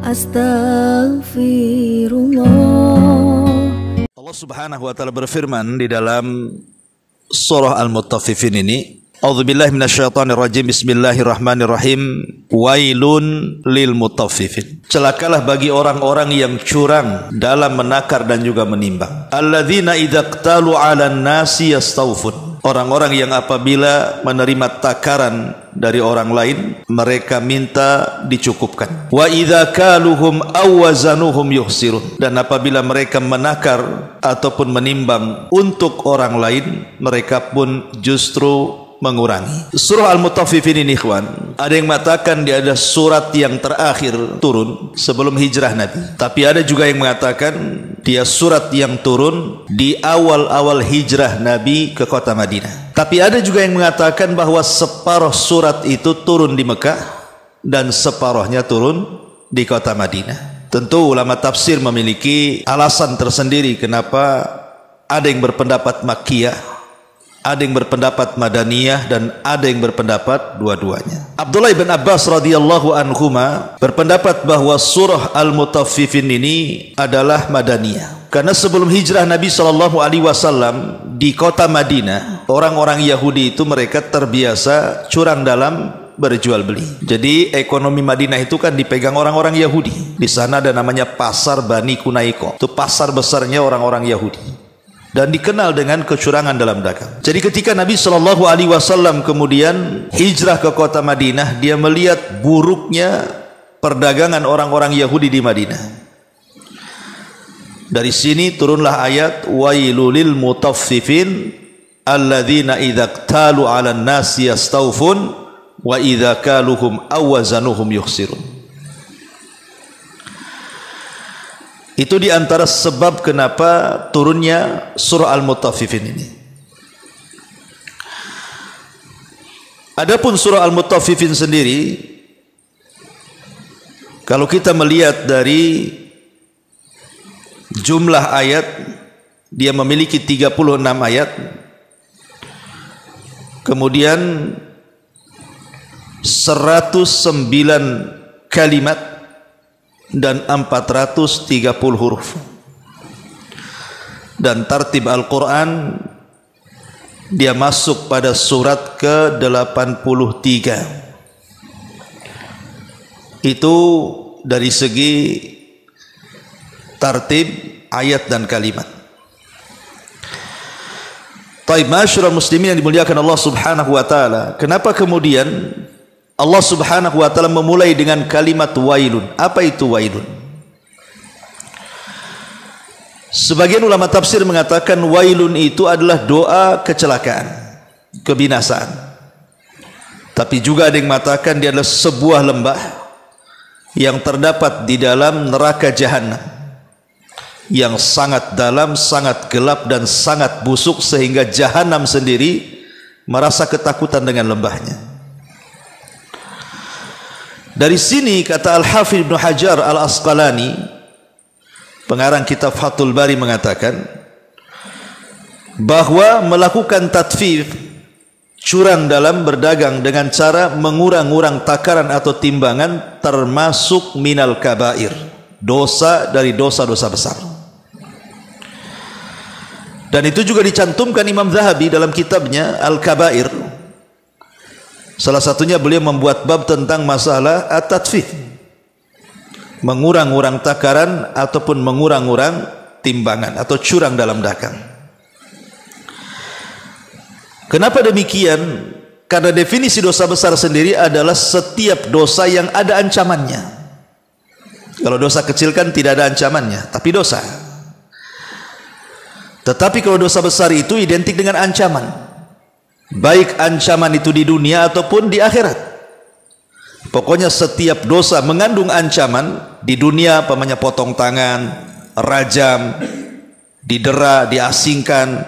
Astaghfirullah. Allah Subhanahu wa taala berfirman di dalam surah Al-Mutaffifin ini, A'udzubillahi minasyaitonir rajim. Bismillahirrahmanirrahim. Wailun lil mutaffifin. Celakalah bagi orang-orang yang curang dalam menakar dan juga menimbang. Alladzina idza qtalu 'alan nasi yastawfun. Orang-orang yang apabila menerima takaran dari orang lain, mereka minta dicukupkan. Wa idza kaluhum aw wazanuhum yukhsirun. Dan apabila mereka menakar ataupun menimbang untuk orang lain, mereka pun justru mengurangi. Surah Al-Mutaffifin ini, ikhwan, ada yang mengatakan dia ada surat yang terakhir turun sebelum hijrah Nabi. Tapi ada juga yang mengatakan dia surat yang turun di awal-awal hijrah Nabi ke kota Madinah. Tapi ada juga yang mengatakan bahwa separuh surat itu turun di Mekah dan separuhnya turun di kota Madinah. Tentu ulama tafsir memiliki alasan tersendiri kenapa ada yang berpendapat Makkiyah, ada yang berpendapat Madaniyah, dan ada yang berpendapat dua-duanya. Abdullah bin Abbas radhiyallahu anhuma berpendapat bahwa surah Al-Mutaffifin ini adalah Madaniyah. Karena sebelum hijrah Nabi SAW di kota Madinah, orang-orang Yahudi itu mereka terbiasa curang dalam berjual beli. Jadi ekonomi Madinah itu kan dipegang orang-orang Yahudi. Di sana ada namanya pasar Bani Kunaiko. Itu pasar besarnya orang-orang Yahudi. Dan dikenal dengan kecurangan dalam dagang. Jadi ketika Nabi SAW kemudian hijrah ke kota Madinah, dia melihat buruknya perdagangan orang-orang Yahudi di Madinah. Dari sini turunlah ayat wailulil mutaffifin alladzina idza qtalu 'alan nasi yastawfun wa idza kaluhum aw wazanuhum yukhsirun. Itu di antara sebab kenapa turunnya surah Al-Mutaffifin ini. Adapun surah Al-Mutaffifin sendiri, kalau kita melihat dari jumlah ayat, dia memiliki 36 ayat. Kemudian 109 kalimat dan 430 huruf. Dan tartib Al-Quran dia masuk pada surat ke-83. Itu dari segi tartib ayat dan kalimat. Taib, masyarul muslimin yang dimuliakan Allah Subhanahu wa taala, kenapa kemudian Allah Subhanahu wa taala memulai dengan kalimat wailun? Apa itu wailun? Sebagian ulama tafsir mengatakan wailun itu adalah doa kecelakaan, kebinasaan. Tapi juga ada yang mengatakan dia adalah sebuah lembah yang terdapat di dalam neraka jahanam, yang sangat dalam, sangat gelap dan sangat busuk sehingga jahanam sendiri merasa ketakutan dengan lembahnya. Dari sini kata Al-Hafidh Ibnu Hajar Al-Asqalani, pengarang kitab Fathul Bari, mengatakan bahwa melakukan tatfif, curang dalam berdagang dengan cara mengurang-urang takaran atau timbangan, termasuk minal kabair, dosa dari dosa-dosa besar. Dan itu juga dicantumkan Imam Zahabi dalam kitabnya Al-Kabair. Salah satunya beliau membuat bab tentang masalah at-tatfif, mengurang-urang takaran ataupun mengurang-urang timbangan atau curang dalam dagang. Kenapa demikian? Karena definisi dosa besar sendiri adalah setiap dosa yang ada ancamannya. Kalau dosa kecil kan tidak ada ancamannya, tapi dosa. Tetapi kalau dosa besar itu identik dengan ancaman. Baik ancaman itu di dunia ataupun di akhirat. Pokoknya setiap dosa mengandung ancaman. Di dunia pamannya potong tangan, rajam, didera, diasingkan.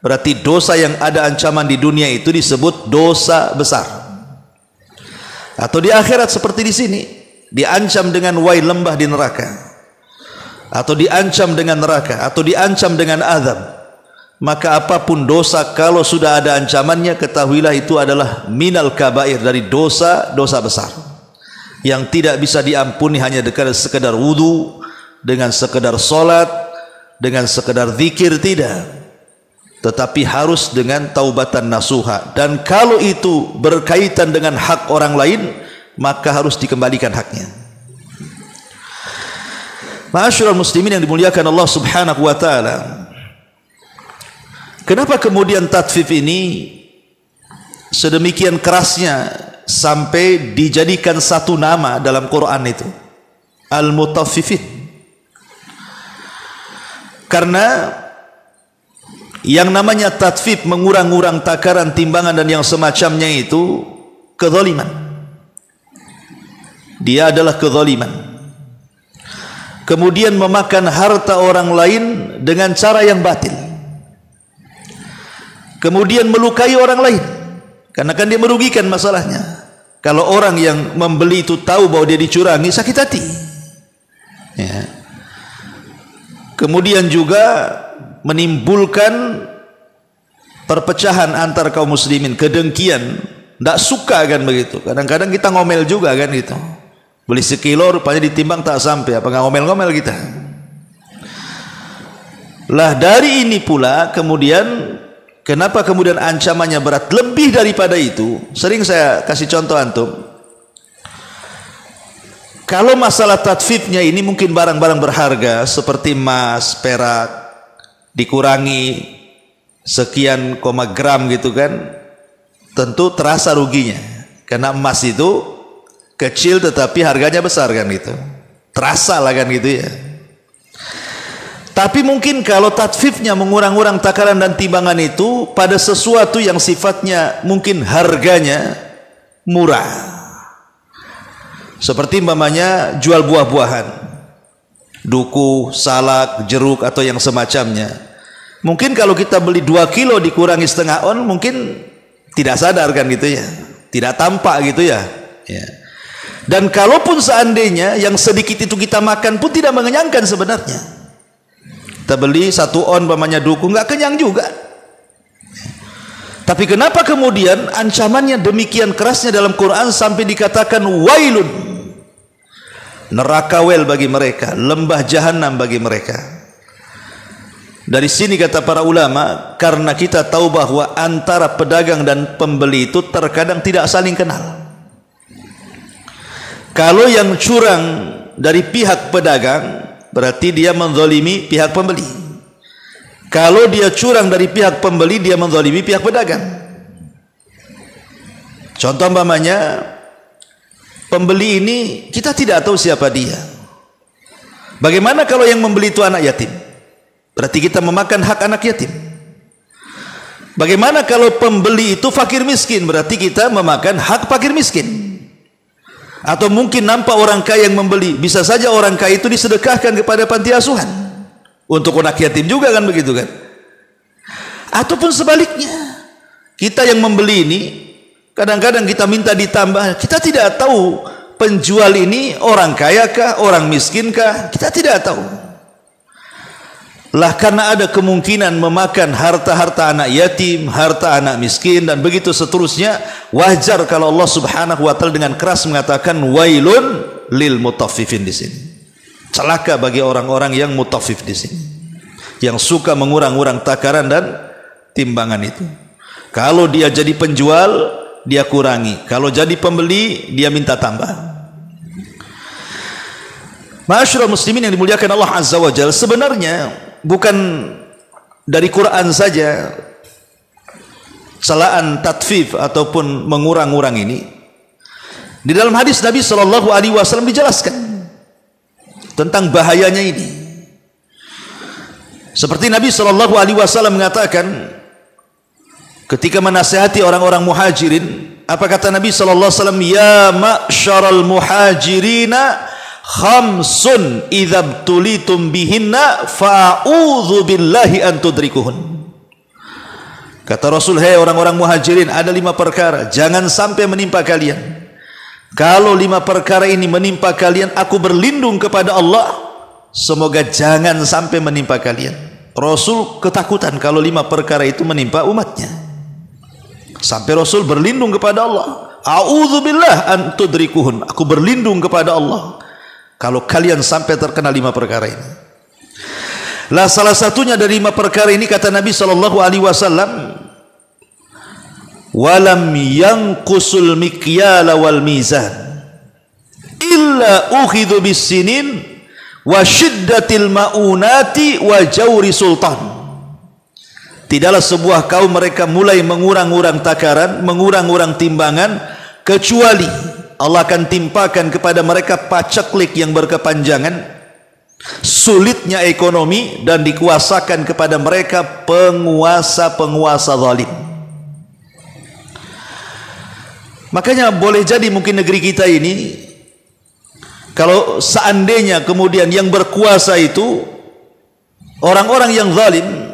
Berarti dosa yang ada ancaman di dunia itu disebut dosa besar. Atau di akhirat seperti di sini, diancam dengan wail, lembah di neraka, atau diancam dengan neraka, atau diancam dengan azab. Maka apapun dosa, kalau sudah ada ancamannya, ketahuilah itu adalah minal kabair, dari dosa-dosa besar yang tidak bisa diampuni hanya dengan sekedar wudu, dengan sekedar salat, dengan sekedar zikir, tidak, tetapi harus dengan taubatan nasuha. Dan kalau itu berkaitan dengan hak orang lain, maka harus dikembalikan haknya. Ma'asyiral muslimin yang dimuliakan Allah Subhanahu wa taala, kenapa kemudian tatfif ini sedemikian kerasnya sampai dijadikan satu nama dalam Quran itu, al-mutaffifin? Karena yang namanya tatfif, mengurang-urang takaran, timbangan dan yang semacamnya itu kezaliman. Dia adalah kezaliman. Kemudian memakan harta orang lain dengan cara yang batil. Kemudian melukai orang lain, karena kan dia merugikan masalahnya. Kalau orang yang membeli itu tahu bahwa dia dicurangi, sakit hati. Ya. Kemudian juga menimbulkan perpecahan antar kaum muslimin, kedengkian, tidak suka kan begitu. Kadang-kadang kita ngomel juga kan gitu. Beli sekilo rupanya ditimbang tak sampai, apa nggak ngomel-ngomel kita? Lah dari ini pula kemudian kenapa kemudian ancamannya berat lebih daripada itu? Sering saya kasih contoh antum. Kalau masalah tatfifnya ini mungkin barang-barang berharga seperti emas, perak, dikurangi sekian gram gitu kan, tentu terasa ruginya. Karena emas itu kecil tetapi harganya besar kan gitu, terasa lah kan gitu ya. Tapi mungkin kalau tatfifnya, mengurang-urang takaran dan timbangan itu pada sesuatu yang sifatnya mungkin harganya murah, seperti umpamanya jual buah-buahan, duku, salak, jeruk atau yang semacamnya. Mungkin kalau kita beli 2 kilo dikurangi setengah on, mungkin tidak sadar kan gitu ya, tidak tampak gitu ya. Ya. Dan kalaupun seandainya yang sedikit itu kita makan pun tidak mengenyangkan sebenarnya. Kita beli 1 on umpamanya duku, nggak kenyang juga. Tapi kenapa kemudian ancamannya demikian kerasnya dalam Quran sampai dikatakan wailun, neraka wel bagi mereka, lembah jahanam bagi mereka. Dari sini kata para ulama, karena kita tahu bahwa antara pedagang dan pembeli itu terkadang tidak saling kenal. Kalau yang curang dari pihak pedagang, berarti dia menzalimi pihak pembeli. Kalau dia curang dari pihak pembeli, dia menzalimi pihak pedagang. Contoh umpamanya, pembeli ini kita tidak tahu siapa dia. Bagaimana kalau yang membeli itu anak yatim? Berarti kita memakan hak anak yatim. Bagaimana kalau pembeli itu fakir miskin? Berarti kita memakan hak fakir miskin. Atau mungkin nampak orang kaya yang membeli, bisa saja orang kaya itu disedekahkan kepada panti asuhan untuk anak yatim juga kan begitu kan? Ataupun sebaliknya, kita yang membeli ini kadang-kadang kita minta ditambah, kita tidak tahu penjual ini orang kaya kah, orang miskin kah, kita tidak tahu. Lah karena ada kemungkinan memakan harta-harta anak yatim, harta anak miskin dan begitu seterusnya, wajar kalau Allah Subhanahu wa taala dengan keras mengatakan wailun lil mutaffifin di sini. Celaka bagi orang-orang yang mutaffif di sini, yang suka mengurang-urang takaran dan timbangan itu. Kalau dia jadi penjual, dia kurangi. Kalau jadi pembeli, dia minta tambah. Ma'asyiral muslimin yang dimuliakan Allah Azza wa Jalla, sebenarnya bukan dari Quran saja celaan tatfif ataupun mengurang-urang ini. Di dalam hadis Nabi Shallallahu Alaihi Wasallam dijelaskan tentang bahayanya ini. Seperti Nabi Shallallahu Alaihi Wasallam mengatakan ketika menasihati orang-orang muhajirin, apa kata Nabi Shallallahu Alaihi Wasallam? Ya ma'syaral muhajirina khamsun idzabtulitum bihinna fa'udzu billahi an tudrikuhun. Kata Rasul, hai orang-orang muhajirin, ada 5 perkara jangan sampai menimpa kalian. Kalau 5 perkara ini menimpa kalian, aku berlindung kepada Allah semoga jangan sampai menimpa kalian. Rasul ketakutan kalau 5 perkara itu menimpa umatnya, sampai Rasul berlindung kepada Allah, A'udzubillah an tudrikuhun. Aku berlindung kepada Allah kalau kalian sampai terkena 5 perkara ini. Lah salah satunya dari 5 perkara ini kata Nabi sallallahu alaihi wasallam, walam yanqusul mikyala wal mizan illa ukhidhu bisinin wa syiddatil maunati wa jawri sultan. Tidaklah sebuah kaum mereka mulai mengurang-urang takaran, mengurang-urang timbangan, kecuali Allah akan timpakan kepada mereka paceklik yang berkepanjangan, sulitnya ekonomi, dan dikuasakan kepada mereka penguasa-penguasa zalim. Makanya boleh jadi mungkin negeri kita ini, kalau seandainya kemudian yang berkuasa itu orang-orang yang zalim,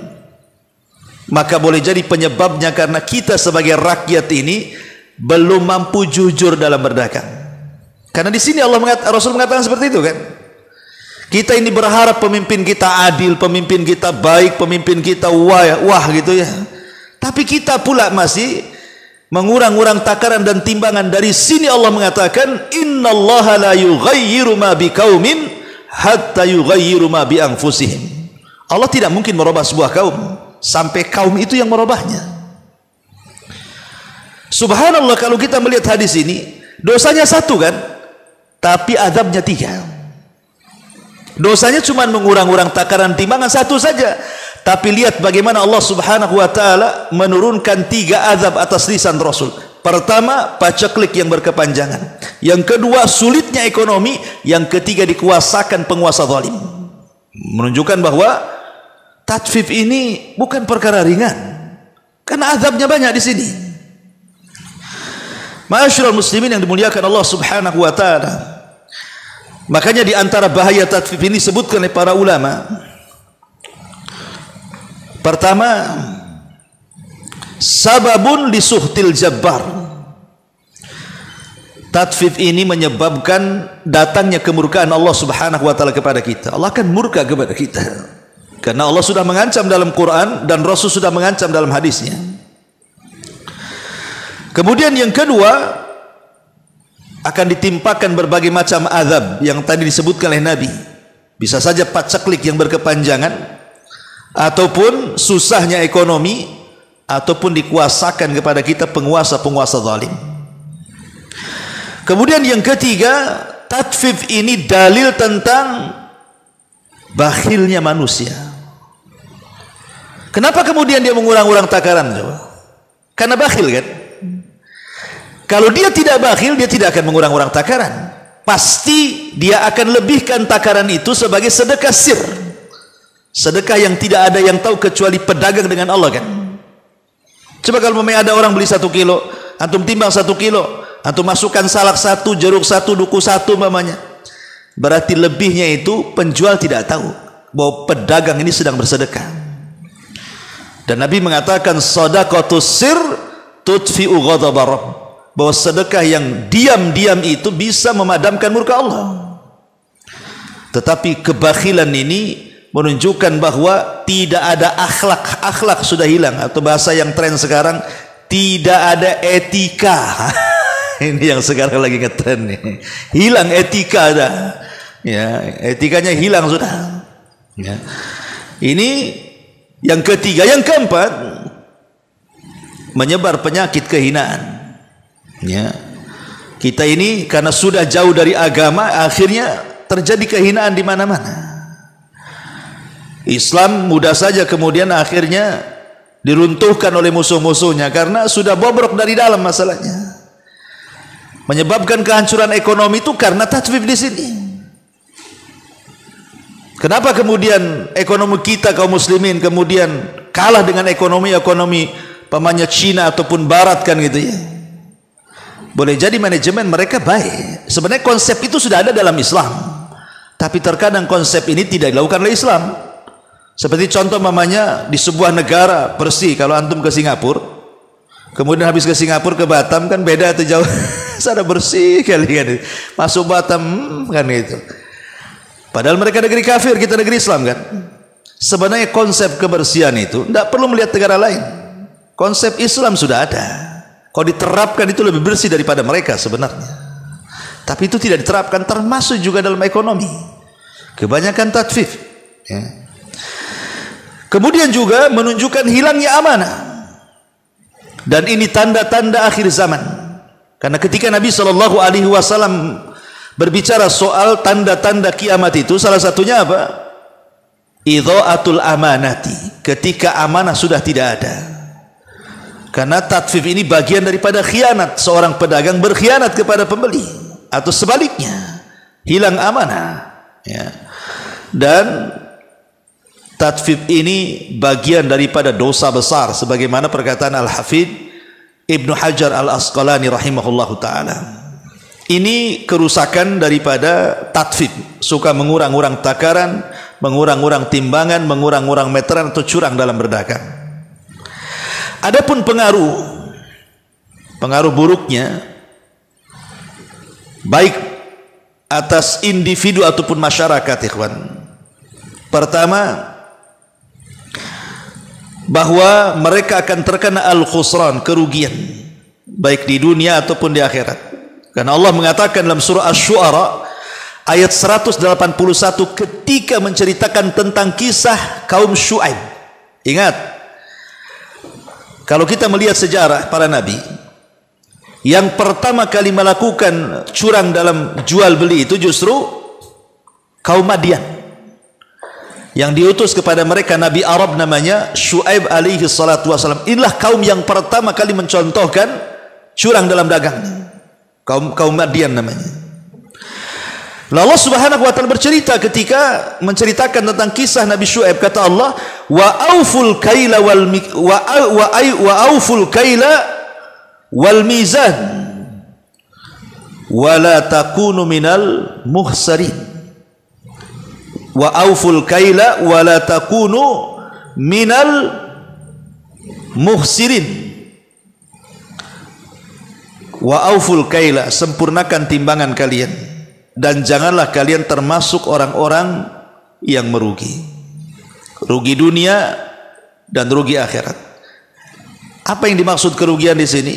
maka boleh jadi penyebabnya karena kita sebagai rakyat ini belum mampu jujur dalam berdagang. Karena di sini Rasul mengatakan seperti itu kan. Kita ini berharap pemimpin kita adil, pemimpin kita baik, pemimpin kita wah gitu ya. Tapi kita pula masih mengurang-urang takaran dan timbangan. Dari sini Allah mengatakan, innallaha la yughayyiru ma biqaumin hatta yughayyiru ma bi anfusihim. Allah tidak mungkin merubah sebuah kaum sampai kaum itu yang merubahnya. Subhanallah, kalau kita melihat hadis ini, dosanya 1 kan, tapi azabnya 3. Dosanya cuma mengurang-urang takaran timbangan 1 saja, tapi lihat bagaimana Allah subhanahu wa ta'ala menurunkan 3 azab atas lisan Rasul. Pertama, paceklik yang berkepanjangan. Yang kedua, sulitnya ekonomi. Yang ketiga, dikuasakan penguasa zalim. Menunjukkan bahwa tatfif ini bukan perkara ringan, karena azabnya banyak di sini. Ma'asyiral muslimin yang dimuliakan Allah subhanahu wa ta'ala, makanya di antara bahaya tatfif ini disebutkan oleh para ulama. Pertama, sababun lisuhtil jabbar. Tatfif ini menyebabkan datangnya kemurkaan Allah subhanahu wa ta'ala kepada kita. Allah akan murka kepada kita, karena Allah sudah mengancam dalam Quran dan Rasul sudah mengancam dalam hadisnya. Kemudian yang kedua, akan ditimpakan berbagai macam azab yang tadi disebutkan oleh Nabi. Bisa saja paceklik yang berkepanjangan, ataupun susahnya ekonomi, ataupun dikuasakan kepada kita penguasa-penguasa zalim. Kemudian yang ketiga, tatfif ini dalil tentang bakhilnya manusia. Kenapa kemudian dia mengurang-urang takaran? Karena bakhil kan. Kalau dia tidak bakhil, dia tidak akan mengurang-urang takaran. Pasti dia akan lebihkan takaran itu sebagai sedekah sir, sedekah yang tidak ada yang tahu kecuali pedagang dengan Allah kan. Coba kalau memang ada orang beli 1 kilo, antum timbang 1 kilo, antum masukkan salak 1, jeruk 1, duku 1 mamanya, berarti lebihnya itu penjual tidak tahu bahwa pedagang ini sedang bersedekah. Dan Nabi mengatakan, shadaqatus sir tudfi'u ghadaba rabb, bahwa sedekah yang diam-diam itu bisa memadamkan murka Allah. Tetapi kebakhilan ini menunjukkan bahwa tidak ada akhlak sudah hilang, atau bahasa yang tren sekarang, tidak ada etika. Ini yang sekarang lagi ngetren nih, hilang etika dah ya, etikanya hilang sudah ya. Ini yang ketiga. Yang keempat, menyebar penyakit kehinaan ya. Kita ini karena sudah jauh dari agama, akhirnya terjadi kehinaan di mana-mana. Islam mudah saja kemudian akhirnya diruntuhkan oleh musuh-musuhnya karena sudah bobrok dari dalam masalahnya. Menyebabkan kehancuran ekonomi itu karena tatfif di sini. Kenapa kemudian ekonomi kita kaum muslimin kemudian kalah dengan ekonomi pamannya Cina ataupun Barat kan gitu ya? Boleh jadi manajemen mereka baik. Sebenarnya konsep itu sudah ada dalam Islam, tapi terkadang konsep ini tidak dilakukan oleh Islam. Seperti contoh mamanya di sebuah negara bersih, kalau antum ke Singapura, kemudian habis ke Singapura ke Batam kan beda atau jauh. Sana bersih kali kan, masuk Batam kan itu. Padahal mereka negeri kafir, kita negeri Islam kan. Sebenarnya konsep kebersihan itu tidak perlu melihat negara lain. Konsep Islam sudah ada. Kalau diterapkan itu lebih bersih daripada mereka sebenarnya. Tapi itu tidak diterapkan, termasuk juga dalam ekonomi. Kebanyakan tatfif. Ya. Kemudian juga menunjukkan hilangnya amanah. Dan ini tanda-tanda akhir zaman. Karena ketika Nabi SAW berbicara soal tanda-tanda kiamat itu, salah satunya apa? Idha'atul amanati. Ketika amanah sudah tidak ada. Karena tatfif ini bagian daripada khianat. Seorang pedagang berkhianat kepada pembeli, atau sebaliknya, hilang amanah. Ya. Dan tatfif ini bagian daripada dosa besar, sebagaimana perkataan Al-Hafidh Ibnu Hajar Al-Asqalani rahimahullahu ta'ala. Ini kerusakan daripada tatfif, suka mengurang-urang takaran, mengurang-urang timbangan, mengurang-urang meteran, atau curang dalam berdagang. Adapun pengaruh buruknya, baik atas individu ataupun masyarakat, ikhwan. Pertama, bahwa mereka akan terkena al-khusran, kerugian, baik di dunia ataupun di akhirat. Karena Allah mengatakan dalam surah Asy-Syu'ara ayat 181 ketika menceritakan tentang kisah kaum Syu'aib. Ingat, kalau kita melihat sejarah para nabi, yang pertama kali melakukan curang dalam jual beli itu justru kaum Madian, yang diutus kepada mereka Nabi Arab namanya Syu'aib alaihi salatu wassalam. Inilah kaum yang pertama kali mencontohkan curang dalam dagang. Kaum Madian namanya. Lalu Allah Subhanahu wa taala bercerita ketika menceritakan tentang kisah Nabi Syu'aib, kata Allah, wa auful kaila wal mizan wa la takunu minal muhsarin. Wa auful kaila wa la takunu minal muhsirin. Wa auful kaila, sempurnakan timbangan kalian, dan janganlah kalian termasuk orang-orang yang merugi. Rugi dunia dan rugi akhirat. Apa yang dimaksud kerugian di sini?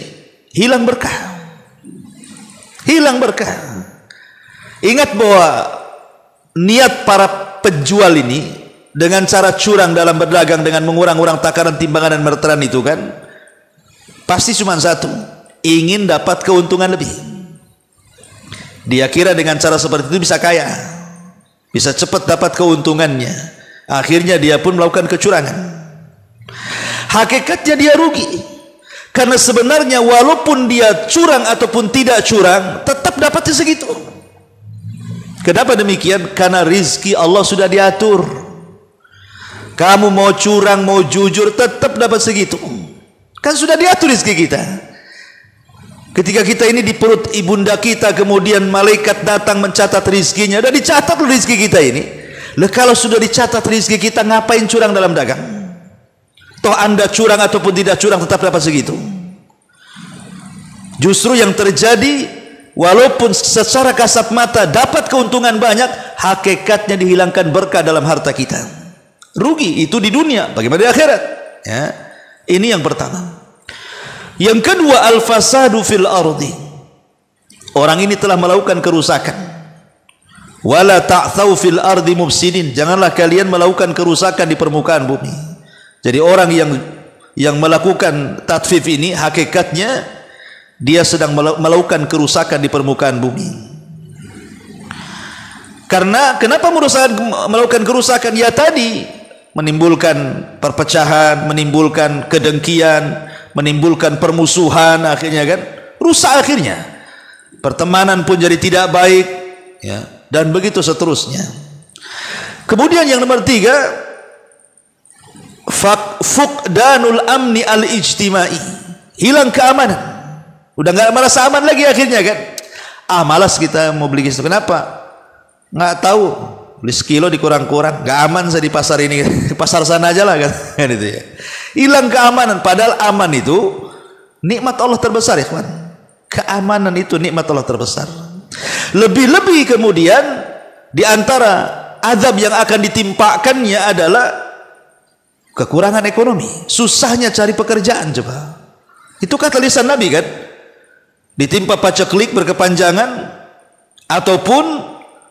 Hilang berkah. Hilang berkah. Ingat bahwa niat para penjual ini dengan cara curang dalam berdagang, dengan mengurang-urang takaran, timbangan dan meteran itu kan pasti cuma satu, ingin dapat keuntungan lebih. Dia kira dengan cara seperti itu bisa kaya, bisa cepat dapat keuntungannya. Akhirnya dia pun melakukan kecurangan. Hakikatnya dia rugi, karena sebenarnya walaupun dia curang ataupun tidak curang, tetap dapatnya segitu. Kenapa demikian? Karena rizki Allah sudah diatur. Kamu mau curang, mau jujur, tetap dapat segitu. Kan sudah diatur rizki kita. Ketika kita ini di perut ibunda kita, kemudian malaikat datang mencatat rizkinya, sudah dicatat rizki kita ini. Lah kalau sudah dicatat rizki kita, ngapain curang dalam dagang? Toh Anda curang ataupun tidak curang tetap dapat segitu. Justru yang terjadi, walaupun secara kasat mata dapat keuntungan banyak, hakikatnya dihilangkan berkah dalam harta kita. Rugi itu di dunia, bagaimana di akhirat? Ya, ini yang pertama. Yang kedua, al-fasadu fil ardi. Orang ini telah melakukan kerusakan. Wala ta'thau fil ardi mufsidin. Janganlah kalian melakukan kerusakan di permukaan bumi. Jadi orang yang melakukan tatfif ini hakikatnya dia sedang melakukan kerusakan di permukaan bumi. Karena kenapa melakukan kerusakan? Ya tadi, menimbulkan perpecahan, menimbulkan kedengkian, menimbulkan permusuhan, akhirnya kan rusak, akhirnya pertemanan pun jadi tidak baik, ya, dan begitu seterusnya. Kemudian yang nomor 3, fuqdanul amni al-ijtimai, hilang keamanan, udah nggak merasa aman lagi akhirnya kan. Malas kita mau beli gitu. Kenapa? Nggak tahu, beli sekilo dikurang-kurang, nggak aman saya di pasar ini, pasar sana aja lah kan, itu ya. Hilang keamanan, padahal aman itu nikmat Allah terbesar, ikhwan. Keamanan itu nikmat Allah terbesar. Lebih-lebih kemudian di antara azab yang akan ditimpakannya adalah kekurangan ekonomi, susahnya cari pekerjaan. Coba Itu kata lisan Nabi kan? Ditimpa paceklik berkepanjangan, ataupun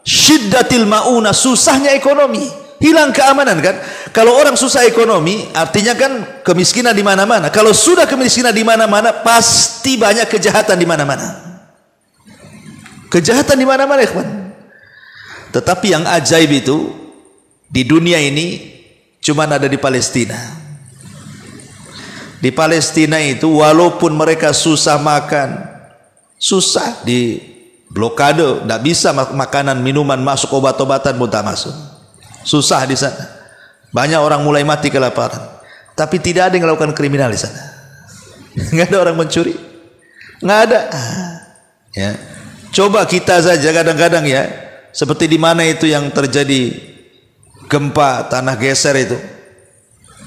syiddatil mauna, susahnya ekonomi, hilang keamanan kan? Kalau orang susah ekonomi, artinya kan kemiskinan di mana-mana. Kalau sudah kemiskinan di mana-mana, pasti banyak kejahatan di mana-mana. Kejahatan di mana-mana, ikhwan. Tetapi yang ajaib itu di dunia ini cuma ada di Palestina. Di Palestina itu walaupun mereka susah makan, susah di blokade, tidak bisa makanan, minuman masuk, obat-obatan pun tak masuk. Susah di sana. Banyak orang mulai mati kelaparan. Tapi tidak ada yang melakukan kriminal di sana. Nggak ada orang mencuri. Nggak ada. Ya. Coba kita saja kadang-kadang ya, seperti di mana itu yang terjadi gempa tanah geser itu.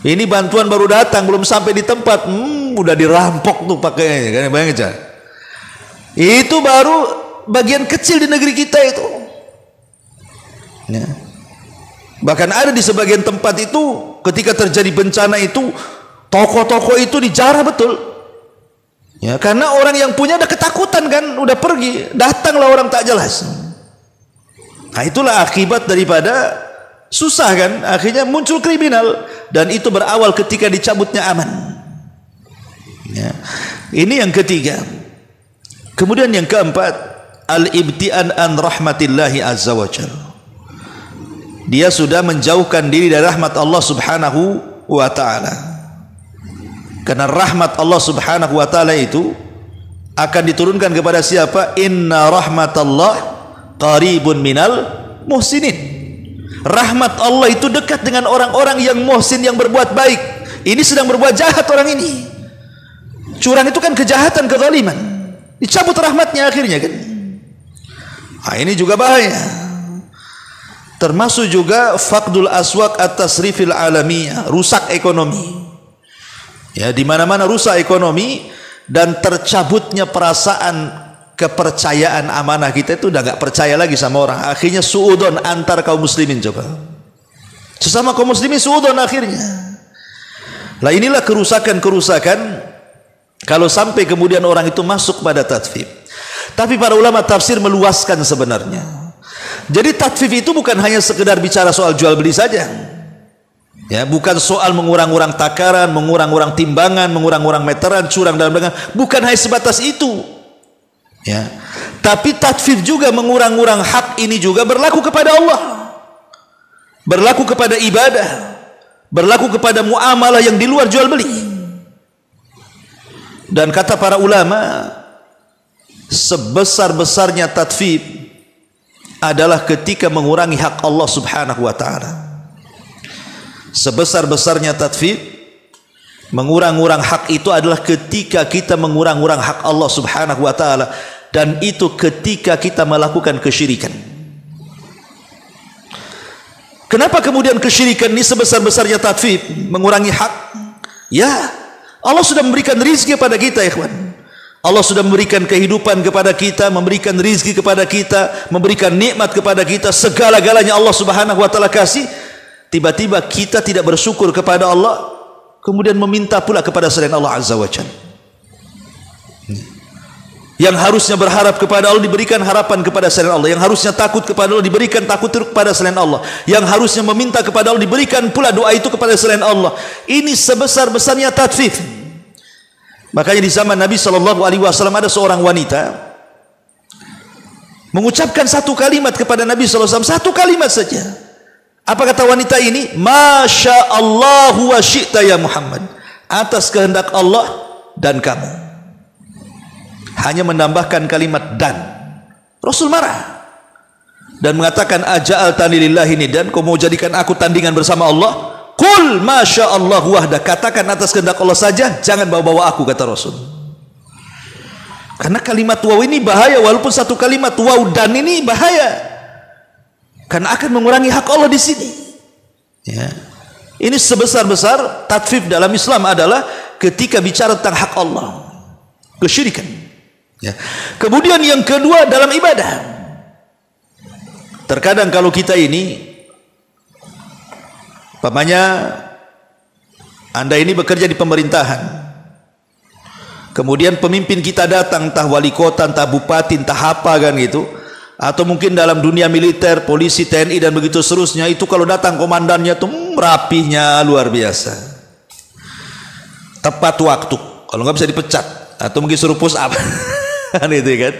Ini bantuan baru datang, belum sampai di tempat, udah dirampok tuh pakainya, kan? Bayangin aja. Itu baru bagian kecil di negeri kita itu. Ya. Bahkan ada di sebagian tempat itu ketika terjadi bencana itu toko-toko itu dijarah betul. Ya, karena orang yang punya udah ketakutan kan, udah pergi, datanglah orang tak jelas. Nah, itulah akibat daripada susah kan, akhirnya muncul kriminal, dan itu berawal ketika dicabutnya aman. Ya. Ini yang ketiga. Kemudian yang keempat, al-ibtian an rahmatillahi azza wa jalla. Dia sudah menjauhkan diri dari rahmat Allah subhanahu wa ta'ala. Karena rahmat Allah subhanahu wa ta'ala itu akan diturunkan kepada siapa? Inna rahmatallah qaribun minal muhsinin. Rahmat Allah itu dekat dengan orang-orang yang muhsin, yang berbuat baik. Ini sedang berbuat jahat orang ini. Curang itu kan kejahatan, kezaliman. Dicabut rahmatnya akhirnya kan. Nah, ini juga bahaya. Termasuk juga faqdul aswaq at-tasrifil alamiyah, rusak ekonomi. Ya, di mana-mana rusak ekonomi, dan tercabutnya perasaan kepercayaan amanah kita itu udah nggak percaya lagi sama orang. Akhirnya suudon antar kaum muslimin, coba. Sesama kaum muslimin suudon akhirnya. Lah inilah kerusakan-kerusakan kalau sampai kemudian orang itu masuk pada tatfif. Tapi para ulama tafsir meluaskan sebenarnya. Jadi tatfif itu bukan hanya sekedar bicara soal jual beli saja. Ya, bukan soal mengurang-urang takaran, mengurang-urang timbangan, mengurang-urang meteran, curang dalam dagangan. Bukan hanya sebatas itu. Ya. Tapi tatfif juga mengurang-urang hak ini juga berlaku kepada Allah. Berlaku kepada ibadah. Berlaku kepada muamalah yang di luar jual beli. Dan kata para ulama, sebesar-besarnya tatfif adalah ketika mengurangi hak Allah subhanahu wa ta'ala. Sebesar-besarnya tatfif, mengurang-urang hak itu adalah ketika kita mengurang-urang hak Allah subhanahu wa ta'ala, dan itu ketika kita melakukan kesyirikan. Kenapa kemudian kesyirikan ini sebesar-besarnya tatfif, mengurangi hak? Ya, Allah sudah memberikan rizki kepada kita, ikhwan. Allah sudah memberikan kehidupan kepada kita, memberikan rizki kepada kita, memberikan nikmat kepada kita, segala-galanya Allah subhanahu wa ta'ala kasih. Tiba-tiba kita tidak bersyukur kepada Allah, kemudian meminta pula kepada selain Allah azza wa jalla. Yang harusnya berharap kepada Allah diberikan harapan kepada selain Allah. Yang harusnya takut kepada Allah diberikan takut kepada selain Allah. Yang harusnya meminta kepada Allah diberikan pula doa itu kepada selain Allah. Ini sebesar-besarnya tatfif. Makanya di zaman Nabi SAW ada seorang wanita mengucapkan satu kalimat kepada Nabi SAW, satu kalimat saja. Apa kata wanita ini? Masya Allah wa syi'ta ya Muhammad. Atas kehendak Allah dan kamu. Hanya menambahkan kalimat dan. Rasul marah dan mengatakan aja'al tani lillahi nidan, kau mau jadikan aku tandingan bersama Allah? Qul masya Allah wahda, katakan atas kehendak Allah saja, jangan bawa-bawa aku, kata Rasul. Karena kalimat waw ini bahaya, walaupun satu kalimat waw dan ini bahaya, karena akan mengurangi hak Allah di sini. Ya. Ini sebesar-besar tatfif dalam Islam adalah ketika bicara tentang hak Allah, kesyirikan. Ya. Kemudian yang kedua dalam ibadah. Terkadang kalau kita ini, umpamanya Anda ini bekerja di pemerintahan, kemudian pemimpin kita datang, entah wali kota, entah bupati, entah apa kan gitu, atau mungkin dalam dunia militer, polisi, TNI dan begitu seterusnya, itu kalau datang komandannya tuh rapihnya luar biasa, tepat waktu, kalau nggak bisa dipecat atau mungkin suruh push up kan itu kan.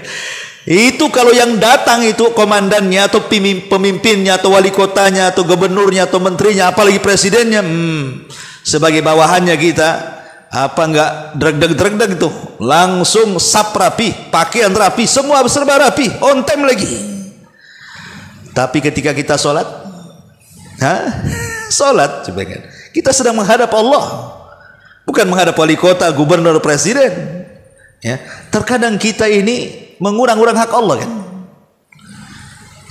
Itu kalau yang datang itu komandannya atau pemimpinnya atau wali kotanya atau gubernurnya atau menterinya, apalagi presidennya, sebagai bawahannya kita, apa enggak dreg-dreg itu, langsung sap rapi, pakaian rapi, semua serba rapi, on time lagi. Tapi ketika kita sholat, sholat coba kan, kita sedang menghadap Allah, bukan menghadap wali kota, gubernur, presiden. Ya, terkadang kita ini mengurang-urang hak Allah kan.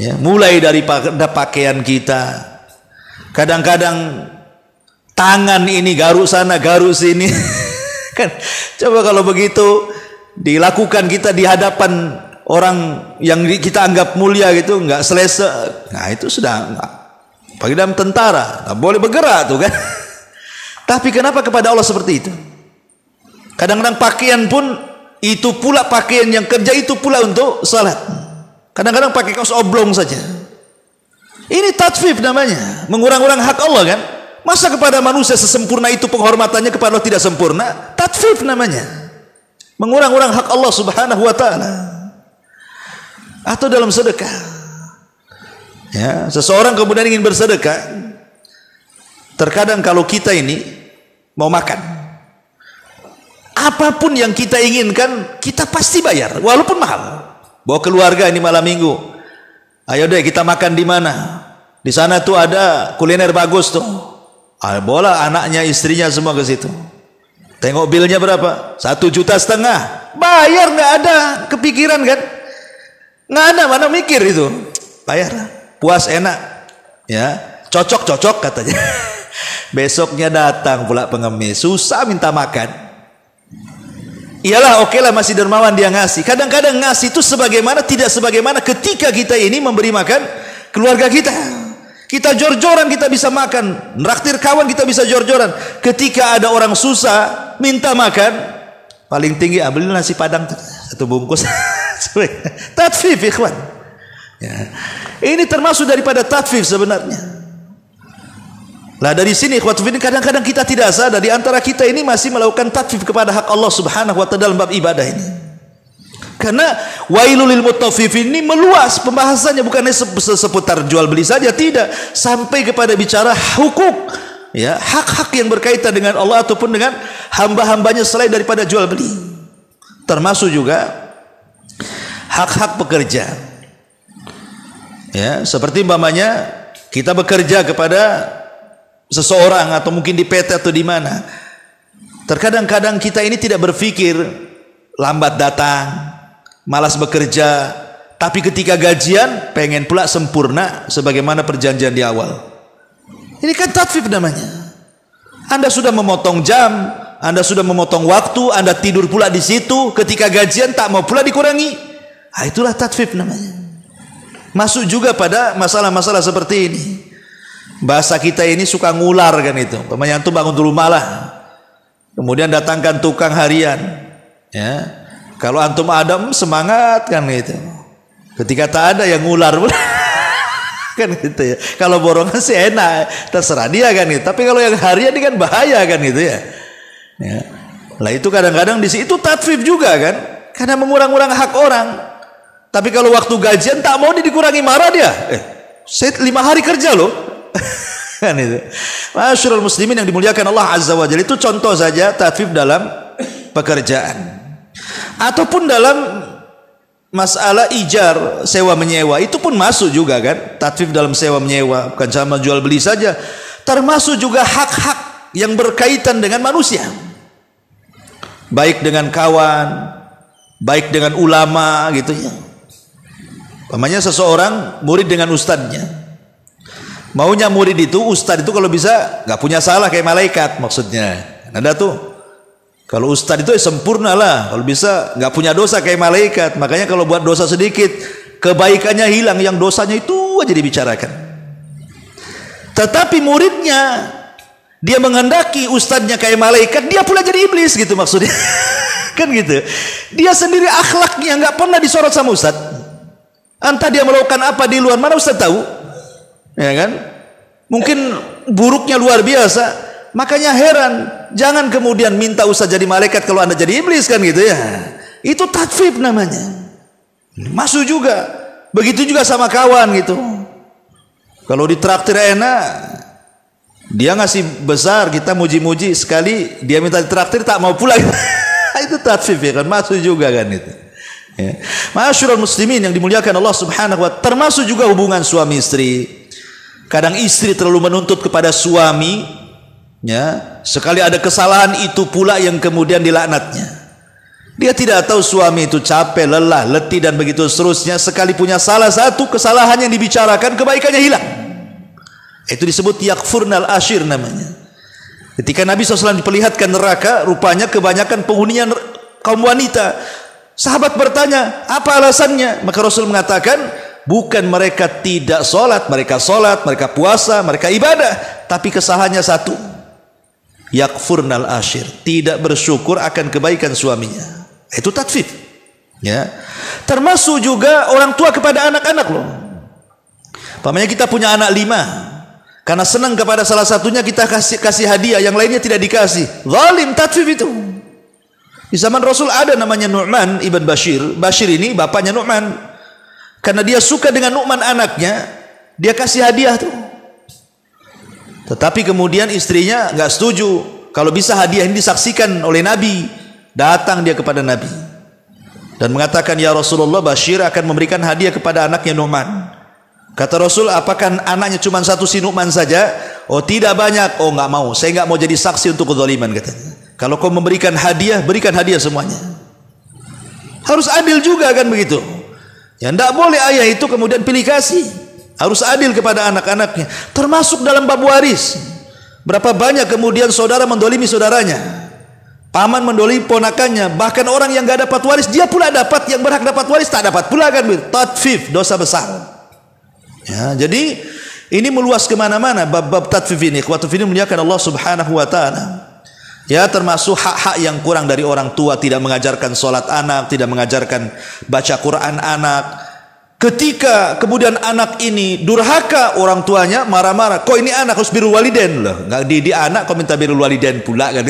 Ya, mulai dari pakaian kita, kadang-kadang tangan ini garuk sana garuk sini kan. Coba kalau begitu dilakukan kita di hadapan orang yang kita anggap mulia gitu, nggak selesai, nah itu sudah bagi dalam tentara nggak boleh bergerak tuh kan. Tapi kenapa kepada Allah seperti itu? Kadang-kadang pakaian pun itu pula pakaian yang kerja itu pula untuk salat. Kadang-kadang pakai kaos oblong saja. Ini tatfif namanya, mengurang-urang hak Allah kan. Masa kepada manusia sesempurna itu penghormatannya, kepada Allah tidak sempurna? Tatfif namanya, mengurang-urang hak Allah subhanahu wa ta'ala. Atau dalam sedekah, ya, seseorang kemudian ingin bersedekah. Terkadang kalau kita ini mau makan, apapun yang kita inginkan kita pasti bayar walaupun mahal. Bawa keluarga ini malam minggu, ayo deh kita makan di mana, di sana tuh ada kuliner bagus tuh, bola anaknya istrinya semua ke situ. Tengok bilnya berapa, 1,5 juta, bayar. Nggak ada kepikiran kan, nggak ada, mana mikir itu, bayar, puas enak ya, cocok katanya. Besoknya datang pula pengemis, susah minta makan. Iyalah, oke lah, masih dermawan dia ngasih. Kadang-kadang ngasih itu sebagaimana, tidak sebagaimana ketika kita ini memberi makan keluarga kita. Kita jor-joran kita bisa makan, nraktir kawan kita bisa jor-joran. Ketika ada orang susah minta makan, paling tinggi ambil nasi padang satu bungkus. Tatfif ikhwan ya. Ini termasuk daripada tatfif sebenarnya. Lah dari sini ikhwatuddin, kadang-kadang kita tidak sadar di antara kita ini masih melakukan tatfif kepada hak Allah subhanahu wa ta'ala dalam bab ibadah ini. Karena wailul lil mutaffifin ini meluas pembahasannya, bukan seputar jual beli saja, tidak, sampai kepada bicara hukuk ya, hak-hak yang berkaitan dengan Allah ataupun dengan hamba-hambanya selain daripada jual beli. Termasuk juga hak-hak pekerja. Ya, seperti umpamanya kita bekerja kepada seseorang atau mungkin di PT atau di mana. Terkadang-kadang kita ini tidak berpikir, lambat datang, malas bekerja, tapi ketika gajian pengen pula sempurna sebagaimana perjanjian di awal. Ini kan tatfif namanya. Anda sudah memotong jam, Anda sudah memotong waktu, Anda tidur pula di situ, ketika gajian tak mau pula dikurangi. Itulah tatfif namanya. Masuk juga pada masalah-masalah seperti ini. Bahasa kita ini suka ngular kan itu. Pemain antum bangun dulu malah, kemudian datangkan tukang harian. Ya, kalau antum ada semangat kan gitu. Ketika tak ada yang ngular kan gitu ya. Kalau borongan sih enak, terserah dia kan gitu. Tapi kalau yang harian ini kan bahaya kan gitu ya. Ya. Lah itu kadang-kadang di situ tatfif juga kan, karena mengurang-urang hak orang. Tapi kalau waktu gajian tak mau dikurangi, marah dia. Saya 5 hari kerja loh. Kan itu. Masyarul muslimin yang dimuliakan Allah azza wa jalla, itu contoh saja tatfif dalam pekerjaan. Ataupun dalam masalah ijar, sewa menyewa, itu pun masuk juga kan, tatfif dalam sewa menyewa, bukan sama jual beli saja, termasuk juga hak-hak yang berkaitan dengan manusia, baik dengan kawan, baik dengan ulama gitu ya. Pamannya seseorang murid dengan ustadznya, maunya murid itu, ustadz itu kalau bisa nggak punya salah kayak malaikat, maksudnya ada tuh. Kalau ustadz itu sempurna lah, kalau bisa nggak punya dosa kayak malaikat. Makanya kalau buat dosa sedikit, kebaikannya hilang, yang dosanya itu aja dibicarakan. Tetapi muridnya, dia menghendaki ustadznya kayak malaikat, dia pula jadi iblis gitu maksudnya. Kan gitu. Dia sendiri akhlaknya nggak pernah disorot sama Ustaz. Entah dia melakukan apa di luar, mana Ustaz tahu? Ya kan? Mungkin buruknya luar biasa. Makanya heran, jangan kemudian minta Ustaz jadi malaikat kalau Anda jadi iblis kan gitu ya. Itu tatfif namanya. Masuk juga. Begitu juga sama kawan gitu. Kalau ditraktir enak, dia ngasih besar, kita muji-muji, sekali dia minta ditraktir tak mau pulang. Itu tatfif ya kan, masuk juga kan itu. Ya. Ma'asyiral muslimin yang dimuliakan Allah Subhanahu wa ta'ala, termasuk juga hubungan suami istri. Kadang istri terlalu menuntut kepada suami, ya, sekali ada kesalahan itu pula yang kemudian dilaknatnya. Dia tidak tahu suami itu capek, lelah, letih dan begitu seterusnya. Sekali punya salah satu kesalahan yang dibicarakan, kebaikannya hilang. Itu disebut yakfurnal ashir namanya. Ketika Nabi SAW diperlihatkan neraka, rupanya kebanyakan penghuninya kaum wanita. Sahabat bertanya, apa alasannya? Maka Rasul mengatakan, bukan mereka tidak sholat, mereka puasa, mereka ibadah, tapi kesalahannya satu, yakfurnal ashir, tidak bersyukur akan kebaikan suaminya. Itu tatfif, ya. Termasuk juga orang tua kepada anak-anak loh. Pamannya kita punya anak 5, karena senang kepada salah satunya kita kasih hadiah, yang lainnya tidak dikasih. Zalim, tatfif itu. Di zaman Rasul ada namanya Nu'man ibn Bashir. Bashir ini bapaknya Nu'man. Karena dia suka dengan Nu'man anaknya, dia kasih hadiah tuh. Tetapi kemudian istrinya nggak setuju. Kalau bisa hadiah ini disaksikan oleh Nabi. Datang dia kepada Nabi dan mengatakan, ya Rasulullah, Bashir akan memberikan hadiah kepada anaknya Nu'man. Kata Rasul, apakah anaknya cuma satu si Nu'man saja? Oh tidak, banyak. Oh nggak mau, saya nggak mau jadi saksi untuk kezaliman, katanya. Kalau kau memberikan hadiah, berikan hadiah semuanya. Harus adil juga kan begitu. Ya tidak boleh ayah itu kemudian pilih kasih. Harus adil kepada anak-anaknya. Termasuk dalam bab waris. Berapa banyak kemudian saudara mendolimi saudaranya, paman mendolimi ponakannya, bahkan orang yang nggak dapat waris dia pula dapat, yang berhak dapat waris tak dapat pula kan begitu. Tatfif, dosa besar. Ya, jadi ini meluas kemana-mana bab-bab tatfif ini. Ikhwatu fillah muliakan Allah Subhanahu wa ta'ala. Ya, termasuk hak-hak yang kurang dari orang tua, tidak mengajarkan sholat anak, tidak mengajarkan baca Quran anak. Ketika kemudian anak ini durhaka, orang tuanya marah-marah. Kok ini anak harus birrul walidain loh, nggak di anak kok minta birrul walidain pula kan?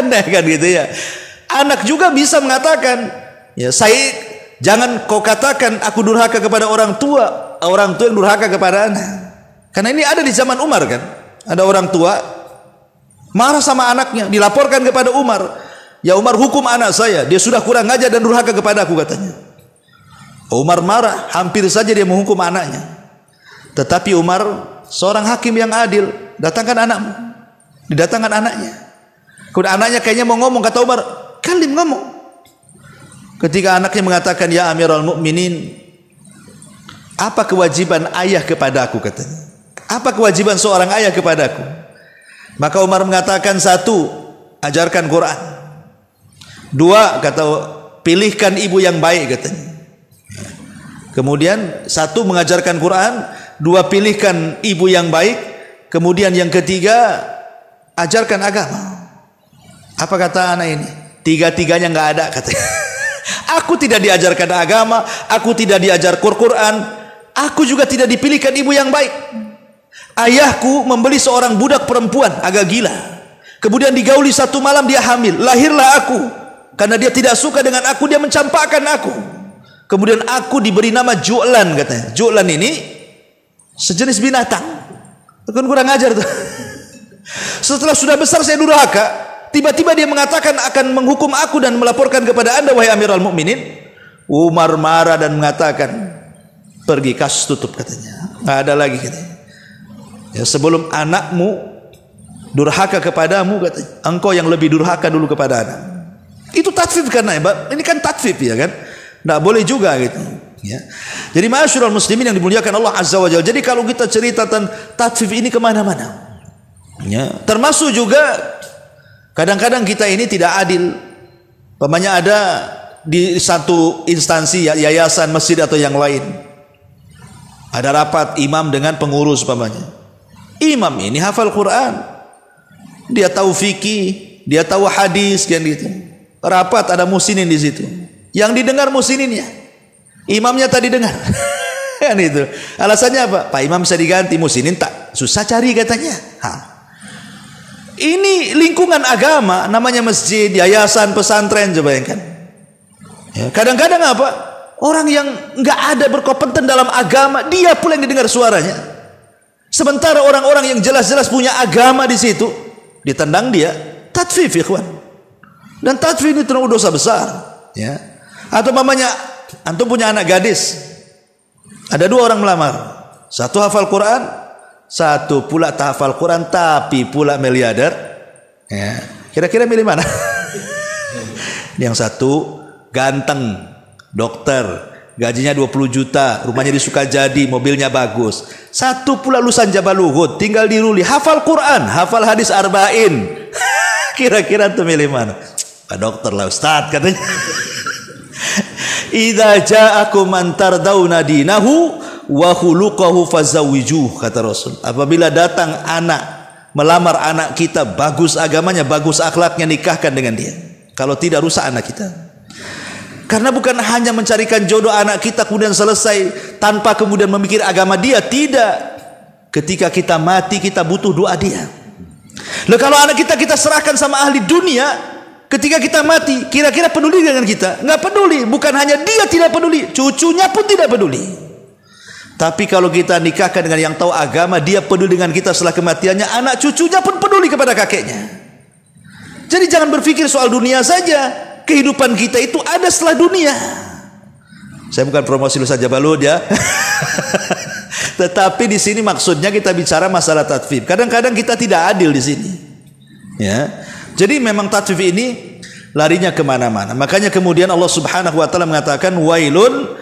Aneh kan gitu ya. Anak juga bisa mengatakan, ya saya, jangan kau katakan aku durhaka kepada orang tua yang durhaka kepada anak. Karena ini ada di zaman Umar kan. Ada orang tua marah sama anaknya, dilaporkan kepada Umar. Ya Umar, hukum anak saya, dia sudah kurang ajar dan durhaka kepada aku, katanya. Umar marah, hampir saja dia menghukum anaknya. Tetapi Umar seorang hakim yang adil, datangkan anakmu. Didatangkan anaknya. Kemudian anaknya kayaknya mau ngomong, kata Umar, kalim ngomong. Ketika anaknya mengatakan, ya Amirul Mukminin, apa kewajiban ayah kepadaku, katanya. Apa kewajiban seorang ayah kepadaku? Maka Umar mengatakan, 1, ajarkan Quran. 2, kata, pilihkan ibu yang baik, katanya. Kemudian 1, mengajarkan Quran. 2, pilihkan ibu yang baik. Kemudian yang ketiga, ajarkan agama. Apa kata anak ini? 3-tiganya nggak ada, katanya. Aku tidak diajarkan agama, aku tidak diajar Quran, aku juga tidak dipilihkan ibu yang baik. Ayahku membeli seorang budak perempuan agak gila, kemudian digauli satu malam dia hamil, lahirlah aku. Karena dia tidak suka dengan aku, dia mencampakkan aku. Kemudian aku diberi nama Ju'lan, katanya. Ju'lan ini sejenis binatang. Kan kurang ajar tuh. Setelah sudah besar saya durhaka, tiba-tiba dia mengatakan akan menghukum aku dan melaporkan kepada Anda, wahai Amirul Mukminin. Umar marah dan mengatakan, pergi, kasus tutup, katanya. Nggak ada lagi, katanya. Ya, sebelum anakmu durhaka kepadamu, katanya, engkau yang lebih durhaka dulu kepada anak. Itu tatfif, karena ini kan tatfif, ya kan? Nggak boleh juga gitu. Ya. Jadi ma'asyiral muslimin yang dimuliakan Allah Azza wa Jalla. Jadi kalau kita cerita tentang tatfif ini kemana-mana. Ya. Termasuk juga kadang-kadang kita ini tidak adil. Umpamanya ada di satu instansi, yayasan, masjid atau yang lain, ada rapat imam dengan pengurus umpamanya. Imam ini hafal Quran, dia tahu fikih, dia tahu hadis kan gitu. rapat ada musinin di situ. Yang didengar musininnya. Imamnya tadi dengar. Kan itu. Alasannya apa? Pak Imam bisa diganti, musinin tak susah cari katanya. Ini lingkungan agama, namanya masjid, yayasan, pesantren, coba bayangkan. Ya, kadang-kadang apa? Orang yang nggak ada berkompeten dalam agama, dia pula yang didengar suaranya. Sementara orang-orang yang jelas-jelas punya agama di situ, ditendang dia, tatfif, ikhwan. Dan tatfif itu dosa besar. Ya. Atau mamanya, antum punya anak gadis, ada 2 orang melamar, satu hafal Quran, satu pula tak hafal Quran tapi pula miliarder. Ya. Kira-kira milih mana? Yang satu ganteng, dokter, gajinya 20 juta, rumahnya di Sukajadi, mobilnya bagus. Satu pula lulusan Jabal Uhud, tinggal di Ruli, hafal Quran, hafal hadis arba'in. Kira-kira tuh milih mana? Pak dokter lah Ustaz katanya. Idza ja'akum man tardawna dinahu wa khuluquhu fazawwijuh, kata Rasul. Apabila datang anak, melamar anak kita, bagus agamanya, bagus akhlaknya, nikahkan dengan dia. Kalau tidak, rusak anak kita. Karena bukan hanya mencarikan jodoh anak kita kemudian selesai tanpa kemudian memikir agama dia, tidak. Ketika kita mati kita butuh doa dia. Loh, kalau anak kita serahkan sama ahli dunia, ketika kita mati kira-kira peduli dengan kita? Nggak peduli. Bukan hanya dia tidak peduli, cucunya pun tidak peduli. Tapi kalau kita nikahkan dengan yang tahu agama, dia peduli dengan kita setelah kematiannya, anak cucunya pun peduli kepada kakeknya. Jadi jangan berpikir soal dunia saja. Kehidupan kita itu ada setelah dunia. Saya bukan promosi lu saja Balud ya. Tetapi di sini maksudnya kita bicara masalah tatfif. Kadang-kadang kita tidak adil di sini. Ya. Jadi memang tatfif ini larinya kemana-mana. Makanya kemudian Allah Subhanahu Wa Taala mengatakan wailun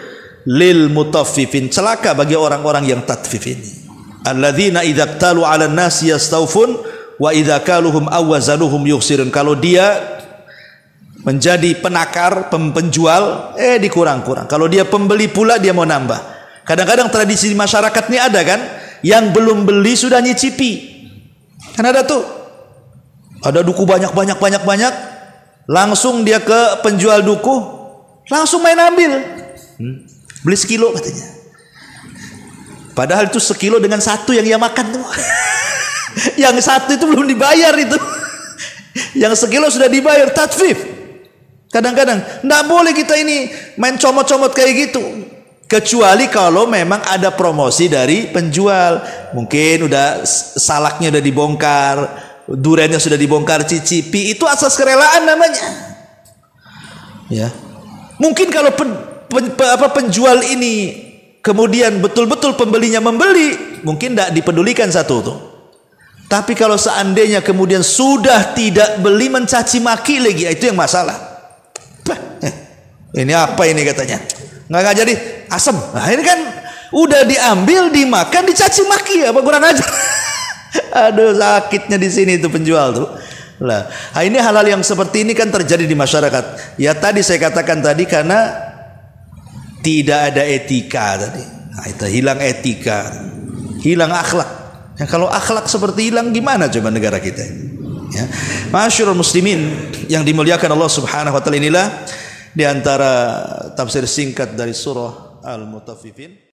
lil mutaffifin, celaka bagi orang-orang yang tatfif ini. Alladzina idza qtalu 'alan nasi yastawfun wa idza kaluhum aw wazanuhum yukhsirun. Kalau dia menjadi penakar, penjual, dikurang-kurang. Kalau dia pembeli pula dia mau nambah. Kadang-kadang tradisi di masyarakat ini ada kan, yang belum beli sudah nyicipi. Kan ada tuh. Ada duku banyak, langsung dia ke penjual duku, langsung main ambil. Beli sekilo katanya. Padahal itu sekilo dengan satu yang ia makan tuh. Yang satu itu belum dibayar itu. Yang sekilo sudah dibayar, tatfif. Kadang-kadang tidak boleh kita ini main comot-comot kayak gitu, kecuali kalau memang ada promosi dari penjual. Mungkin udah salaknya udah dibongkar, duriannya sudah dibongkar, cicipi, itu asas kerelaan namanya. Ya, mungkin kalau penjual ini kemudian betul-betul pembelinya membeli, mungkin tidak dipedulikan satu tuh. Tapi kalau seandainya kemudian sudah tidak beli, mencaci maki lagi, itu yang masalah. Ini apa ini katanya? Nggak jadi asem. Nah ini kan udah diambil, dimakan, dicaci maki, apa kurang aja? Aduh, sakitnya di sini itu penjual tuh. Lah, ini hal-hal yang seperti ini kan terjadi di masyarakat. Ya tadi saya katakan tadi, karena tidak ada etika tadi. Nah, itu hilang etika, hilang akhlak. Ya, kalau akhlak seperti hilang, gimana coba negara kita ini? Ya. Masyarul muslimin yang dimuliakan Allah Subhanahu Wa Taala, inilah di antara tafsir singkat dari surah Al-Mutaffifin.